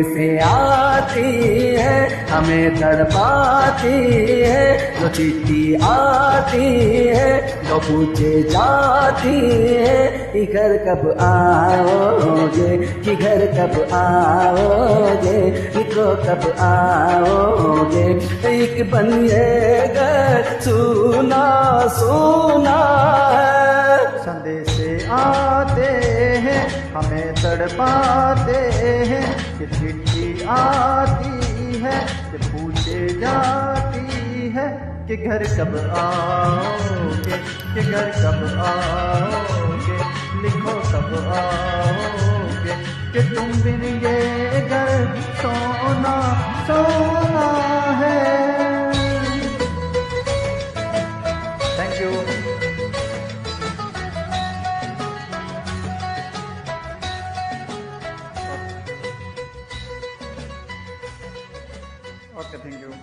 से आती है हमें तड़पाती है, जो चिट्ठी आती है जो पूछे जाती है कि घर कब आओगे, कि घर कब आओगे, लिखो कब आओगे। एक बन ये घर सुना सुना है, संदेश आते हैं हमें तड़पाते हैं, कि चिट्ठी आती है कि पूछे जाती है कि घर कब आओगे, कि घर कब आओगे, लिखो कब आओगे, कि तुम बिन ये घर सोना सोना है। Thank you. Okay, thank you.